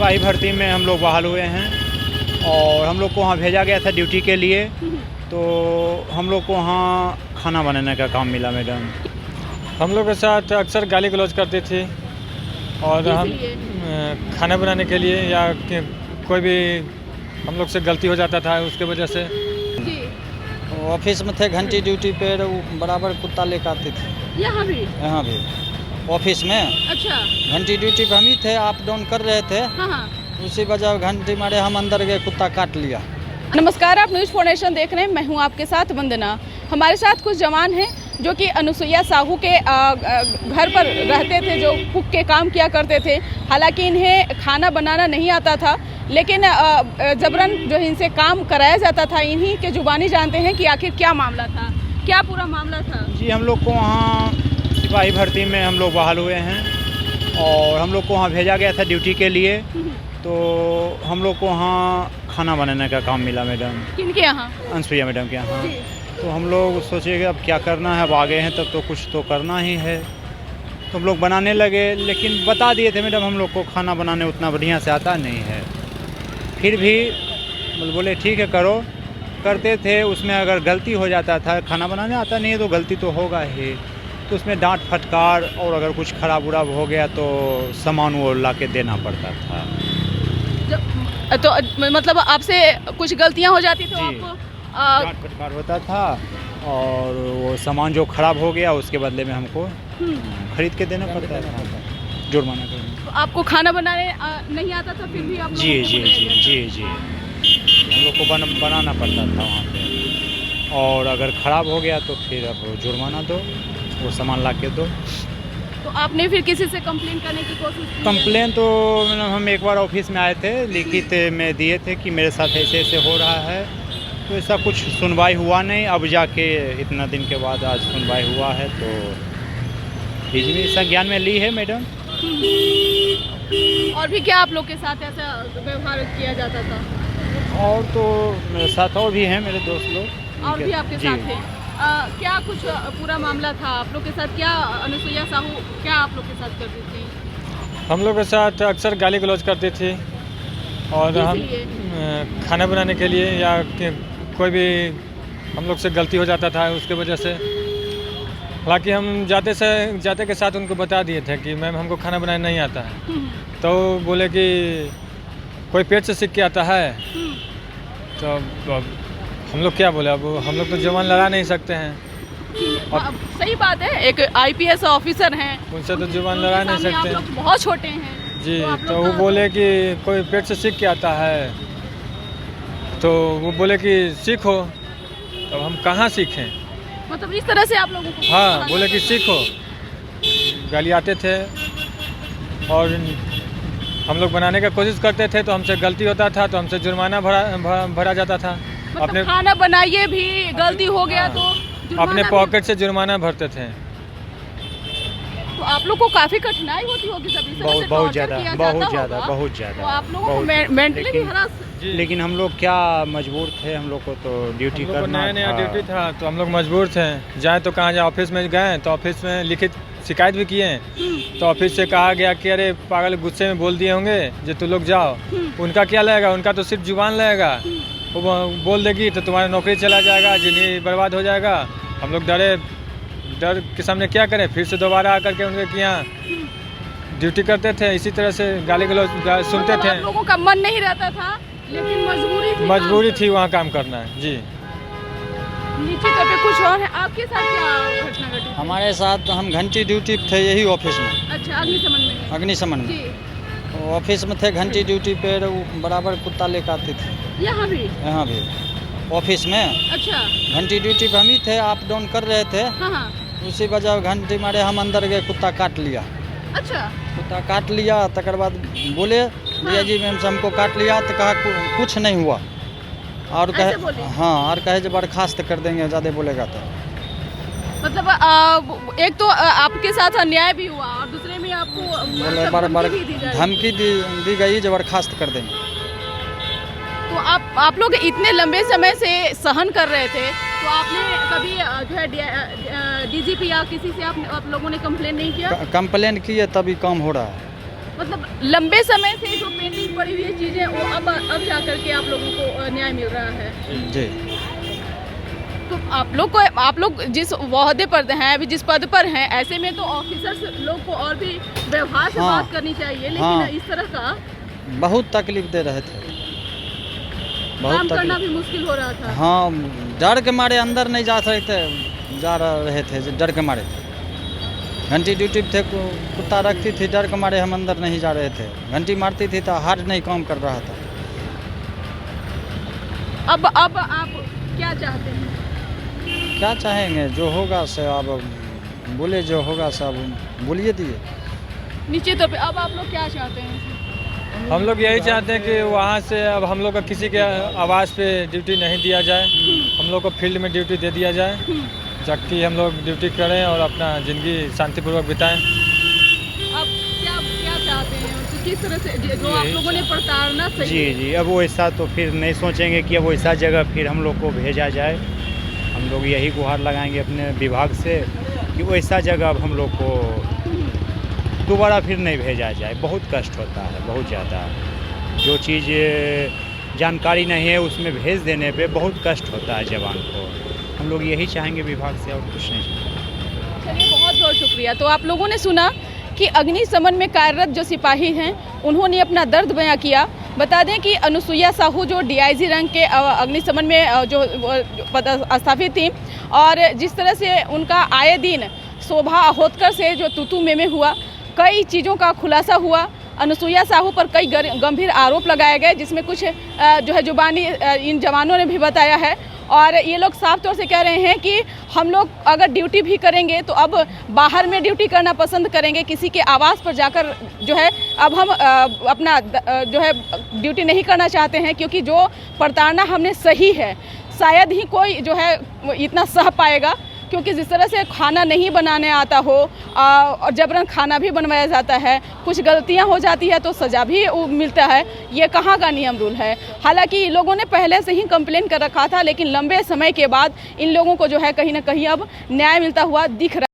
सिपाही भर्ती में हम लोग बहाल हुए हैं और हम लोग को वहाँ भेजा गया था ड्यूटी के लिए। तो हम लोग को वहाँ खाना बनाने का काम मिला मैडम। हम लोग के साथ अक्सर गाली गलौज करती थी और हम खाना बनाने के लिए या कोई भी हम लोग से गलती हो जाता था उसके वजह से। जी। ऑफिस में थे, घंटी ड्यूटी पे बराबर कुत्ता लेकर आते थे। यहाँ भी ऑफिस में अच्छा। घंटी ड्यूटी पे हम ही थे, अप डाउन कर रहे थे। हाँ। उसी वजह घंटी मारे हम अंदर गए, कुत्ता काट लिया। नमस्कार, आप न्यूज़ 4 नेशन देख रहे हैं। मैं हूं आपके साथ वंदना। हमारे साथ कुछ जवान हैं जो कि अनुसुईया साहू के घर पर रहते थे, जो कुक के काम किया करते थे। हालांकि इन्हें खाना बनाना नहीं आता था, लेकिन जबरन जो इनसे काम कराया जाता था। इन्हीं के जुबानी जानते हैं कि आखिर क्या मामला था, क्या पूरा मामला था। जी, हम लोग को वहाँ सिपाही भर्ती में हम लोग बहाल हुए हैं और हम लोग को वहाँ भेजा गया था ड्यूटी के लिए। तो हम लोग को वहाँ खाना बनाने का काम मिला मैडम। किनके यहाँ? अनुसुईया मैडम के यहाँ। तो हम लोग सोचे कि अब क्या करना है, अब आ गए हैं तब तो कुछ तो करना ही है। तो हम लोग बनाने लगे, लेकिन बता दिए थे मैडम हम लोग को खाना बनाने उतना बढ़िया से आता नहीं है। फिर भी बोले ठीक है करो, करते थे। उसमें अगर गलती हो जाता था, खाना बनाने आता नहीं है तो गलती तो होगा ही, तो उसमें डांट फटकार और अगर कुछ खराब उराब हो गया तो सामान वो ला के देना पड़ता था। तो मतलब आपसे कुछ गलतियाँ हो जाती थी तो आपको डांट फटकार होता था और वो सामान जो खराब हो गया उसके बदले में हमको खरीद के देना पड़ता था, जुर्माना करना। तो आपको खाना बनाने नहीं आता था, फिर भी आप जी जी जी जी जी हम लोग को बनाना पड़ता था वहाँ पे। और अगर ख़राब हो गया तो फिर अब जुर्माना दो, वो सामान ला के दो। तो आपने फिर किसी से कंप्लेन करने की कोशिश की? कंप्लेन तो हम एक बार ऑफिस में आए थे, लिखित में दिए थे कि मेरे साथ ऐसे ऐसे हो रहा है। तो ऐसा कुछ सुनवाई हुआ नहीं। अब जाके इतना दिन के बाद आज सुनवाई हुआ है तो बिजली संज्ञान में ली है मैडम। और भी क्या आप लोग के साथ ऐसा व्यवहार किया जाता था? और तो मेरे साथ और भी हैं मेरे दोस्त लोग। और भी आपके साथ हैं? क्या कुछ पूरा मामला था आप लोग के साथ? क्या अनुसुईया साहू क्या आप लोग के साथ करती थी? हम लोग के साथ अक्सर गाली गलौज करती थी और हम खाना बनाने के लिए या कोई भी हम लोग से गलती हो जाता था उसके वजह से। हालांकि हम जाते के साथ उनको बता दिए थे कि मैम हमको खाना बनाना नहीं आता है। तो बोले कि कोई पेट से सीख के आता है। तो हम लोग क्या बोले, अब हम लोग तो जवान लड़ा नहीं सकते हैं। अब सही बात है, एक आईपीएस ऑफिसर हैं, उनसे तो जवान लड़ा नहीं सकते आप लोग बहुत छोटे हैं जी। तो वो बोले कि कोई पेट से सीख के आता है, तो वो बोले कि सीखो। तो हम कहाँ सीखें? मतलब इस तरह से आप लोगों को? हाँ, बोले कि सीखो। गाली आते थे और हम लोग बनाने का कोशिश करते थे तो हमसे गलती होता था तो हमसे जुर्माना भरा जाता था। मतलब अपने खाना बनाइए भी गलती हो गया तो अपने पॉकेट से जुर्माना भरते थे। तो आप लोग को काफी कठिनाई होती होगी सभी से? बहुत ज़्यादा। तो आप लोगों को मेंटली भी हरास? लेकिन हम लोग क्या मजबूर थे, हम लोग को तो ड्यूटी करना था। नया ड्यूटी था तो हम लोग मजबूर थे। जाए तो कहाँ जाए, ऑफिस में गए तो ऑफिस में लिखित शिकायत भी किए। तो ऑफिस से कहा गया कि अरे पागल, गुस्से में बोल दिए होंगे जो तुम लोग जाओ। उनका क्या लगेगा, उनका तो सिर्फ जुबान लगेगा। वो बोल देगी तो तुम्हारा नौकरी चला जाएगा, जिंदगी बर्बाद हो जाएगा। हम लोग डर के सामने क्या करें, फिर से दोबारा आकर के उनके यहाँ ड्यूटी करते थे। इसी तरह से गाली गलौज सुनते थे। आप लोगों का मन नहीं रहता था लेकिन मजबूरी थी वहाँ काम करना है जी। नीचे पे कुछ और है। आपके साथ क्या घटना घटी? हमारे साथ हम घंटी ड्यूटी थे यही ऑफिस में। अच्छा, अग्निशमन में ऑफिस में थे, घंटी ड्यूटी पे बराबर कुत्ता लेकर आते थे। यहाँ भी ऑफिस में अच्छा। घंटी ड्यूटी पे हम ही थे, अप डाउन कर रहे थे। हाँ। उसी वजह घंटी मारे हम अंदर गए, कुत्ता काट लिया। अच्छा। कुत्ता काट लिया, तकर बाद बोले भैया जी मैम से हमको काट लिया। तो कहा कुछ नहीं हुआ और कहे हाँ, और कहे जो बर्खास्त कर देंगे ज़्यादा बोलेगा तो। मतलब एक तो आपके साथ अन्याय भी हुआ और दूसरे में आपको धमकी दी गई जो बर्खास्त कर देंगे। तो आप लोग इतने लंबे समय से सहन कर रहे थे, तो आपने कभी जो है डीजीपी या किसी से आप लोगों ने कंप्लेन नहीं किया? कंप्लेन किए तभी काम हो रहा है। मतलब लंबे समय से जो पेंडिंग पड़ी हुई चीजें वो अब जाकर के आप लोगों को न्याय मिल रहा है। जी। तो आप लोग जिस ओहदे पर हैं, अभी जिस पद पर हैं, ऐसे में तो ऑफिसर्स लोग को और भी व्यवहार से हाँ। बात करनी चाहिए, लेकिन हाँ। इस तरह का बहुत तकलीफ दे रहे थे, काम करना तकलीफ। भी मुश्किल हो रहा था। हाँ, डर के मारे अंदर नहीं जा रहे थे डर के मारे। घंटी ड्यूटी थे, कुत्ता रखती थी, डर के मारे हम अंदर नहीं जा रहे थे। घंटी मारती थी तो हार्ट नहीं काम कर रहा था। अब आप क्या चाहते हैं? क्या चाहेंगे, जो होगा से अब बोले, जो होगा सब बोलिए दिए। निश्चित तौर पे अब आप लोग क्या चाहते हैं? हम लोग यही चाहते हैं कि वहाँ से अब हम लोग का किसी के आवाज़ पे ड्यूटी नहीं दिया जाए, हम लोग को फील्ड में ड्यूटी दे दिया जाए, ताकि हम लोग ड्यूटी करें और अपना ज़िंदगी शांतिपूर्वक बिताएं। अब क्या चाहते हैं? तो किस तरह से जो आप लोगों ने प्रताड़ना सही जी जी, अब वैसा तो फिर नहीं सोचेंगे कि अब वैसा जगह फिर हम लोग को भेजा जाए। हम लोग यही गुहार लगाएंगे अपने विभाग से कि वैसा जगह अब हम लोग को दोबारा फिर नहीं भेजा जाए। बहुत कष्ट होता है, बहुत ज़्यादा। जो चीज़ जानकारी नहीं है उसमें भेज देने पे बहुत कष्ट होता है जवान को। हम लोग यही चाहेंगे विभाग से, और कुछ नहीं चाहेंगे। चलिए, बहुत बहुत शुक्रिया। तो आप लोगों ने सुना कि अग्निशमन में कार्यरत जो सिपाही हैं उन्होंने अपना दर्द बयां किया। बता दें कि अनुसुईया साहू जो DIG रैंक के अग्निशमन में जो पदस्थापित थी, और जिस तरह से उनका आए दिन शोभा अहोतकर से जो तूतू में हुआ, कई चीज़ों का खुलासा हुआ। अनुसुईया साहू पर कई गंभीर आरोप लगाए गए, जिसमें कुछ जो है जुबानी इन जवानों ने भी बताया है। और ये लोग साफ तौर से कह रहे हैं कि हम लोग अगर ड्यूटी भी करेंगे तो अब बाहर में ड्यूटी करना पसंद करेंगे, किसी के आवास पर जाकर जो है अब हम अपना जो है ड्यूटी नहीं करना चाहते हैं, क्योंकि जो प्रताड़ना हमने सही है शायद ही कोई जो है इतना सह पाएगा। क्योंकि जिस तरह से खाना नहीं बनाने आता हो और जबरन खाना भी बनवाया जाता है, कुछ गलतियां हो जाती है तो सज़ा भी मिलता है, ये कहाँ का नियम रूल है। हालांकि लोगों ने पहले से ही कंप्लेन कर रखा था, लेकिन लंबे समय के बाद इन लोगों को जो है कहीं ना कहीं अब न्याय मिलता हुआ दिख रहा है।